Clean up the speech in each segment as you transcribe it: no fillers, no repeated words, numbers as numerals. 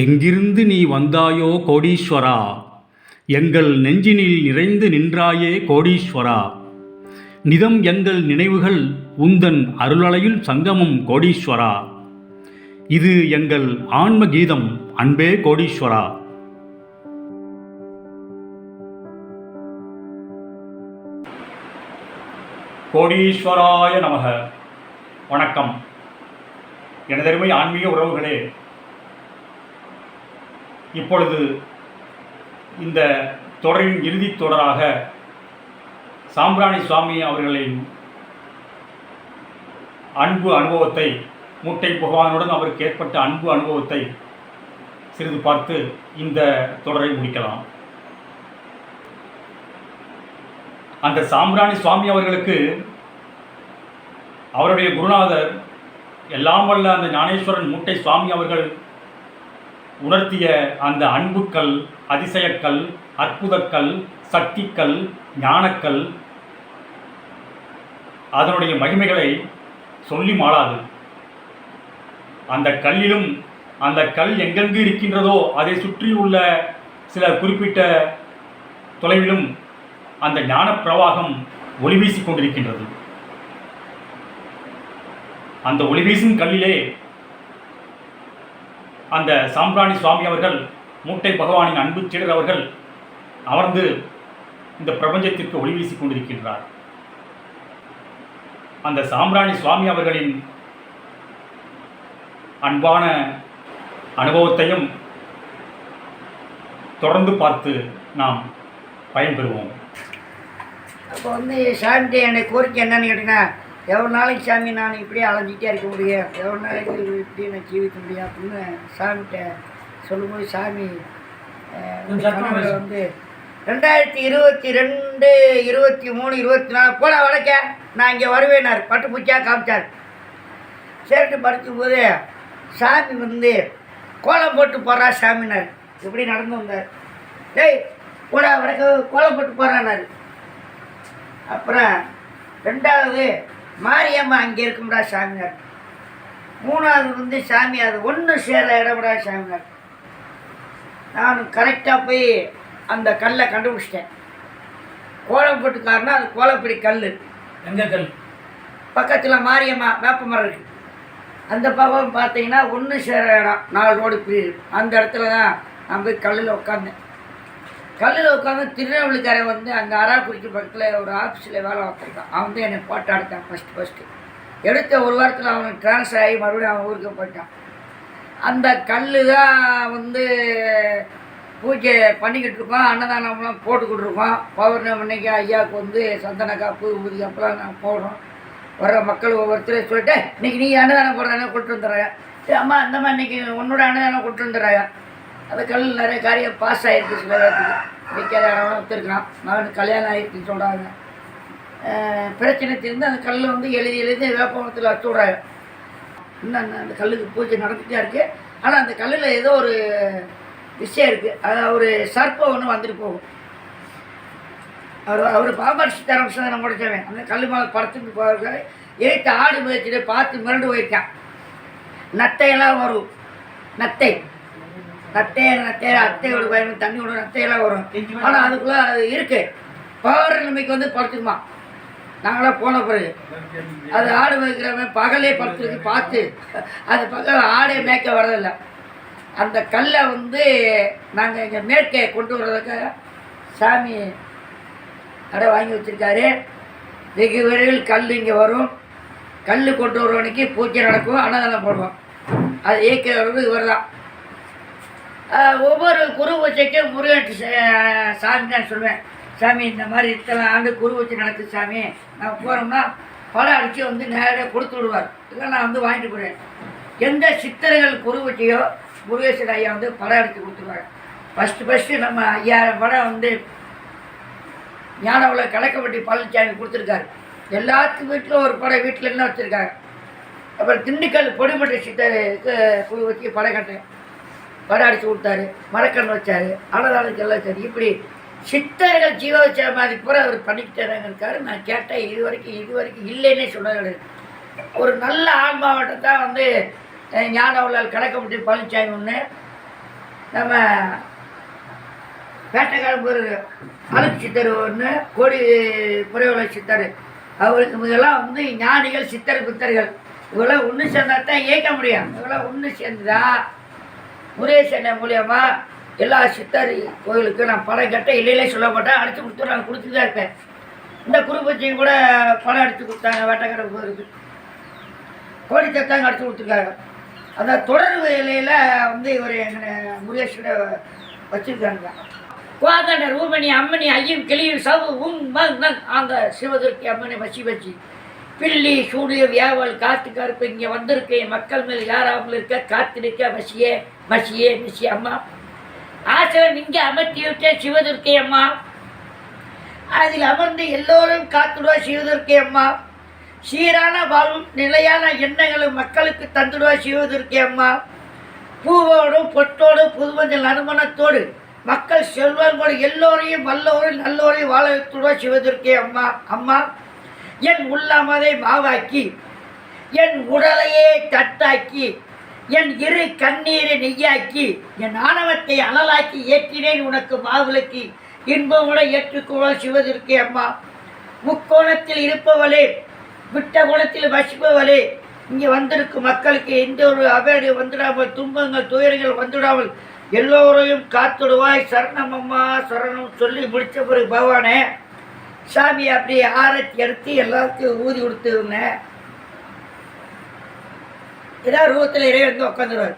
எங்கிருந்து நீ வந்தாயோ கோடீஸ்வரா, எங்கள் நெஞ்சினில் நிறைந்து நின்றாயே கோடீஸ்வரா. நிதம் எங்கள் நினைவுகள் உந்தன் அருளலையில் சங்கமம் கோடீஸ்வரா. இது எங்கள் ஆன்ம கீதம் அன்பே கோடீஸ்வரா. கோடீஸ்வராய நமக. வணக்கம் எனதருமை ஆன்மீக உறவுகளே. இப்பொழுது இந்த தொடரின் இறுதித் தொடராக சாம்பிராணி சுவாமி அவர்களின் அன்பு அனுபவத்தை, மூட்டை பகவானுடன் அவருக்கு ஏற்பட்ட அன்பு அனுபவத்தை சிறிது பார்த்து இந்த தொடரை முடிக்கலாம். அந்த சாம்பிராணி சுவாமி அவர்களுக்கு அவருடைய குருநாதர் எல்லாம் வல்ல அந்த ஞானேஸ்வரன் மூட்டை சுவாமி அவர்கள் உணர்த்திய அந்த அன்புக்கள், அதிசயக்கல், அற்புதக்கல், சக்திக்கல், ஞானக்கல், அதனுடைய மகிமைகளை சொல்லி மாளாது. அந்த கல்லிலும் அந்த கல் எங்கெங்கு இருக்கின்றதோ அதை சுற்றி உள்ள சில குறிப்பிட்ட தொலைவிலும் அந்த ஞான பிரவாகம் ஒளி வீசிக் கொண்டிருக்கின்றது. அந்த ஒளி வீசும் கல்லிலே அந்த சாம்பிராணி சுவாமி அவர்கள், மூட்டை பகவானின் அன்பு சீடர் அவர்கள் அமர்ந்து இந்த பிரபஞ்சத்திற்கு ஒளி வீசிக் கொண்டிருக்கின்றார். அந்த சாம்பிராணி சுவாமி அவர்களின் அன்பான அனுபவத்தையும் தொடர்ந்து பார்த்து நாம் பயன்பெறுவோம். அப்போ சாமி என்னை கோரிக்கை என்னன்னு கேட்டீங்கன்னா, எவ்வளோ நாளைக்கு சாமி நான் இப்படியே அலைஞ்சிட்டே இருக்க முடியும், எவ்வளோ நாளைக்கு இப்படியே நான் ஜீவிக்க முடியும் அப்படின்னு சாமிகிட்ட சொல்லும்போது, சாமி 2022, 23, 24 போல வளைக்க நான் இங்கே வருவேனார். பட்டு பூச்சியாக காமிச்சார். சேர்த்து படிக்கும்போது சாமி கோலம் போட்டு போடுறா சாமினார். இப்படி நடந்து வந்தார். டேய் போடா வடக்க கோலம் போட்டு போகிறான்னாரு. அப்புறம் 2வது மாரியம்மா அங்கே இருக்கும்டா சாமியார். 3வது சாமி அது ஒன்று சேர இடம்டா சாமியார். நான் கரெக்டாக போய் அந்த கல்லை கண்டுபிடிச்சிட்டேன். கோலம் போட்டுக்காருன்னா அது கோலப்படி கல். எங்கே கல்? பக்கத்தில் மாரியம்மா வேப்ப மரம் இருக்குது. அந்த பக்கம் பார்த்தீங்கன்னா ஒன்று சேர இடம் 4 ரோடு பிரியுது. அந்த இடத்துல தான் நான் போய் கல்லில் உட்காந்தேன். கல்லில் உட்காந்து திருநெல்வேலிக்காரன் அங்கே அராக்குறிச்சி பக்கத்தில் ஒரு ஆஃபீஸில் வேலை பார்த்துருக்கான். அவன் என்னை போட்டோ எடுத்தான் ஃபஸ்ட்டு. எடுத்த ஒரு வாரத்தில் அவனுக்கு ட்ரான்ஸ்ஃபர் ஆகி மறுபடியும் அவன் ஊருக்கு போயிட்டான். அந்த கல் தான் பூஜை பண்ணிக்கிட்டு இருக்கோம், அன்னதானம்லாம் போட்டுக்கிட்டு இருக்கோம். பௌர்ணமி அன்னைக்கு ஐயாவுக்கு சந்தன காப்பு, ஊதி காப்புலாம் நாங்கள் போடுறோம். வர மக்கள் ஒவ்வொருத்தரையும் சொல்லிட்டு, இன்றைக்கி நீ அன்னதானம் போடுறானே கொண்டு வந்துடுறாங்க. அம்மா அந்தம்மா இன்றைக்கி உன்னோட அன்னதானம் கொண்டு வந்துடுறாங்க. அந்த கல் நிறைய காரியம் பாஸ் ஆகிருக்கு. சில இடத்துக்கு வைக்காத இடம்லாம் ஒத்துருக்கான். மகனுக்கு கல்யாணம் ஆகிருக்குன்னு சொல்கிறாங்க. பிரச்சனை தெரிந்து அந்த கல்லை எழுதி வேப்பமரத்தில் வச்சு விட்றாங்க. இன்னும் அந்த கல்லுக்கு பூஜை நடந்துகிட்டே இருக்குது. ஆனால் அந்த கல்லில் ஏதோ ஒரு விஷயம் இருக்குது. அது ஒரு சர்ப்பம் ஒன்று வந்துட்டு போகும். அவர் பாபாட்சி தரம்சம் முடிச்சவன். அந்த கல் மேலே படத்துக்கு போகிறாரு. ஏற்ற ஆடு முயற்சிட்டு பார்த்து மிரண்டு போயிருக்கான். நத்தையெல்லாம் வரும். நத்தையை அத்தையோட பயணம் தண்ணி விட நத்தையெல்லாம் வரும். ஆனால் அதுக்குள்ளே அது இருக்குது. பௌர்ணமிக்கு படுத்துக்குமா. நாங்களாம் போன பிறகு அது ஆடு மேய்க்கிறவன் பகலே படுத்துருக்கு. பார்த்து அது பகல் ஆடே மேய்க்க வரதில்லை. அந்த கல்லை நாங்கள் இங்கே மேற்கே கொண்டு வர்றதுக்கு சாமி கடை வாங்கி வச்சுருக்காரு. வெகு விரைவில் கல் இங்கே வரும். கல் கொண்டு வருவனைக்கு பூஜை நடக்கும், அன்னதானம் போடுவோம். அது இயக்க வர்றது இவர் தான். ஒவ்வொரு குரு பூஜைக்கும் முருகன் சாமி தான் சொல்லுவேன். சாமி இந்த மாதிரி இத்தனை ஆண்டு குரு பூஜை நடக்குது சாமி, நான் போகிறோம்னா படம் அடித்து நேரடியாக கொடுத்து விடுவார். இல்லை நான் வாங்கிட்டு போடுவேன். எந்த சித்தர்கள் குரு பூஜையோ முருகேசன் ஐயா படம் அடித்து கொடுத்துருவாங்க. ஃபஸ்ட்டு நம்ம 5000 படம் ஞான உலக கலக்கப்பட்டி பழனிசாமி கொடுத்துருக்காரு. எல்லாத்துக்கும் வீட்டிலும் ஒரு படம் வீட்டில் என்ன வச்சுருக்காங்க. அப்புறம் திண்டுக்கல் பொடிமட்ட சித்தருக்கு குரு வச்சு படம் கட்டேன். படம் அடித்து கொடுத்தாரு. மரக்கண் வச்சார். அன்னதானத்துக்கு எல்லாம் சரி. இப்படி சித்தர்கள் ஜீவோச்ச மாதிரி பூரா அவர் பண்ணிக்கிட்டே இருக்காரு. நான் கேட்டேன், இது வரைக்கும் இல்லைன்னே சொல்ல. ஒரு நல்ல ஆன்மாவட்டம் தான் ஞான உள்ளால் கணக்கப்பட்டி பழனிசாமி ஒன்று, நம்ம வேட்டைக்காரம்பூர் அழுக்கு சித்தர் ஒன்று, கோடி புறையுள்ள சித்தர், அவருக்கு இவங்கெல்லாம் வந்து ஞானிகள், சித்தர், புத்தர்கள். இவங்களாம் ஒன்று சேர்ந்தா தான் இயக்க முடியும். இவங்களாம் ஒன்று சேர்ந்துதான் முருகேசனை மூலியமா எல்லா சித்தர் கோயிலுக்கு நான் படம் கட்ட இல்லையிலே சொல்ல மாட்டேன், அடித்து கொடுத்து நான் கொடுத்துட்டு தான் இருப்பேன். இந்த குருபட்சியும் கூட படம் அடித்து கொடுத்தாங்க வேட்டைக்காரம்பூருக்கு, கோடி தத்தாங்க அடித்து கொடுத்துருக்காங்க. அந்த தொடர் வேலையில் வந்து இவர் எங்களை முருகேசனை வச்சுருக்காங்க. கோதாண்ட ரூமணி அம்மணி ஐயம் கிளியும் சவு அந்த சிவதுர்க்கி அம்மனை வச்சு பில்லி சூடிய வியாவல் காத்து கருப்பு இங்கே வந்திருக்கு, மக்கள் மேல் யாராமல் இருக்க காத்திருக்க வசியே மசியே மசி அம்மா ஆசிரியர் இங்கே அமர்த்தி விட்ட சிவதுர்க்கை அம்மா, அதில் அமர்ந்து எல்லோரும் காத்துடுவா சிவதுர்க்கை அம்மா, சீரான வாழ்வும் நிலையான எண்ணங்களும் மக்களுக்கு தந்துடுவா சிவதுர்க்கை அம்மா, பூவோடும் பொட்டோடு புதுமஞ்சள் நறுமணத்தோடு மக்கள் செல்வங்களோடு எல்லோரையும் வல்லோரையும் நல்லோரையும் வாழ வைத்துடுவா சிவதுர்க்கை அம்மா. அம்மா என் உள்ளமதை மாவாக்கி, என் உடலையே தட்டாக்கி, என் இரு கண்ணீரை நெய்யாக்கி, என் ஆணவத்தை அனலாக்கி ஏற்றினேன் உனக்கு மாவிளக்கு, இன்பமுடன் ஏற்றுக்கொள்ள சிவதுர்க்கை அம்மா. முக்கோணத்தில் இருப்பவளே, விட்ட குணத்தில் வசிப்பவளே, இங்கே வந்திருக்கும் மக்களுக்கு எந்த ஒரு அவேடு வந்துடாமல், துன்பங்கள் துயரங்கள் வந்துடாமல் எல்லோரையும் காத்துடுவாய் சரணம் அம்மா சரணம் சொல்லி முடித்த பிறகு பகவானே சாமி அப்படி ஆரத்தி எடுத்து எல்லாருக்கும் ஊதி கொடுத்துருங்க. ஏதாவது ரூபத்தில் இறைவன் வந்து உட்காந்துருவார்,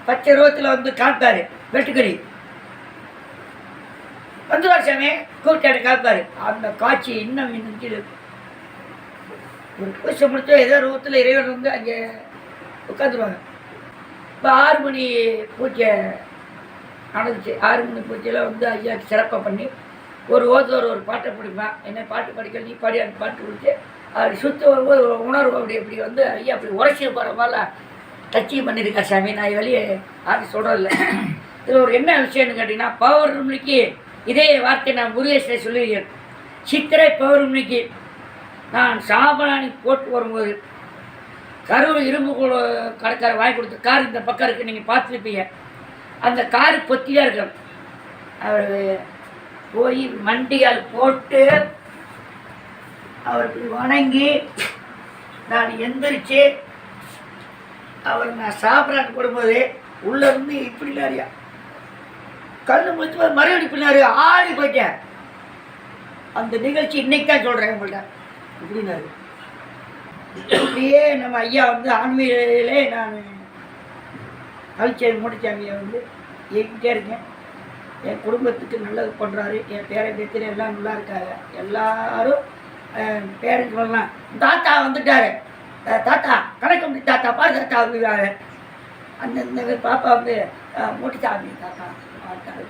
பச்சை ரூபத்தில் வந்து காப்பாரு, வெட்டுக்கறி வந்துடுவார் சாமி கூப்பிட்டு காப்பாரு. அந்த காட்சி இன்னும் நினைச்சிடு. ஒரு பூசை முடிச்சா ஏதோ ரூபத்தில் இறைவன் வந்து அங்கே உட்காந்துருவாங்க. இப்போ 6 மணி பூஜை நடந்துச்சு. 6 மணி பூஜையில் வந்து ஐயாவுக்கு சிறப்பாக பண்ணி ஒரு ஒரு பாட்டை படிப்பேன். என்ன பாட்டு படிக்கல நீ பாடி அந்த பாட்டு கொடுத்து அப்படி சுற்றி வரும்போது உணர்வு அப்படி வந்து ஐயா அப்படி உரைச்சி போகிற மாதிரிலாம் டச்சிங் பண்ணியிருக்கா சாமி. நான் வெளியே யாரும் சொல்கிறதில்ல. இதில் ஒரு என்ன விஷயம்னு கேட்டிங்கன்னா, பௌர்ணமிக்கு இதே வார்த்தை நான் முருகேசனை சொல்லியிருக்கேன். சித்திரை பௌர்ணமிக்கு நான் சாம்பராணி போட்டு வரும்போது கரூர் இரும்பு கடைக்கார வாங்கி கொடுத்த கார் இந்த பக்கம் இருக்குது, நீங்கள் பார்த்துருப்பீங்க. அந்த காரு பொத்தியாக இருக்கும். அவர் போய் மண்டியால் போட்டு அவருக்கு வணங்கி நான் எந்திரிச்சு அவர் நான் சாப்பிட்றான்னு போடும்போது உள்ளேருந்து இப்படி நிறையா கண்ணு முடிச்சு மறுபடி பின்னாரு ஆடி போயிட்டேன். அந்த நிகழ்ச்சி இன்னைக்கு தான் சொல்கிறேன் உங்கள்கிட்ட. இப்படின்னாரு இப்படியே நம்ம ஐயா வந்து ஆன்மீகிலே நான் கல்ச்சர் முடிச்சாமியை வந்து இயக்கிட்டே இருக்கேன். என் குடும்பத்துக்கு நல்லது பண்ணுறாரு. என் பேரன் எல்லாம் நல்லா இருக்காங்க. எல்லாரும் பேரண்ட்ஸ் வரலாம். தாத்தா வந்துட்டாரு, தாத்தா கணக்கு வந்து தாத்தா பாரு தாத்தா அப்படிங்கிறாரு. அந்த பாப்பா வந்து மூட்டிச்சாமி தாத்தா பார்த்தாரு.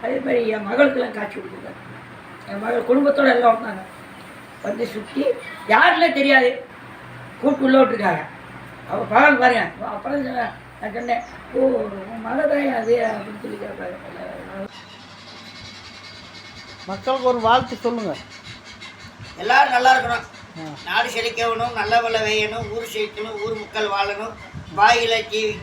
அதே மாதிரி என் மகளுக்கெல்லாம் காட்சி கொடுத்துருக்காரு. என் மகள் குடும்பத்தோடு எல்லாம் வந்தாங்க. வந்து சுற்றி யாருன்னே தெரியாது கூப்பிட்டு உள்ள விட்டுருக்காங்க. அவள் பகல் பாருங்க. அப்புறம் நான் சொன்னேன், ஓ உன் மகள் தான் அது அப்படின்னு சொல்லி கேட்பாரு. மக்களுக்கு ஒரு வாழ்த்து சொல்லுங்க. எல்லாரும் நல்லா இருக்கணும், நாடு செழிக்கணும், நல்ல வெள்ள வேயணும், ஊர் செழிக்கணும், ஊர் மக்கள் வாழணும், வாயில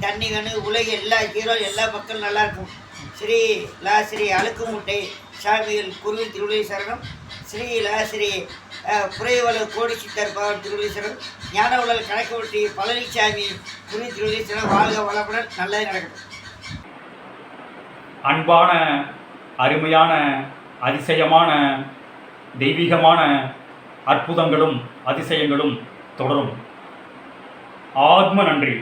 தண்ணி வேணும், உலக எல்லா ஹீரோ எல்லா மக்களும் நல்லா இருக்கும். ஸ்ரீ அழுக்கு முட்டை சாமிகள் குருவி திருவிழை சரணம். ஸ்ரீ புறைவள கோடி சித்தர் பகவான் திருவிழை சரணம். ஞான உலக கணக்கு ஒட்டி பழனிசாமி குருவி திருவிழை சரணம். வாழ்க வளமுடன், நல்லது நடக்கட்டும். அன்பான அருமையான அதிசயமான தெய்வீகமான அற்புதங்களும் அதிசயங்களும் தொடரும். ஆத்ம நன்றி.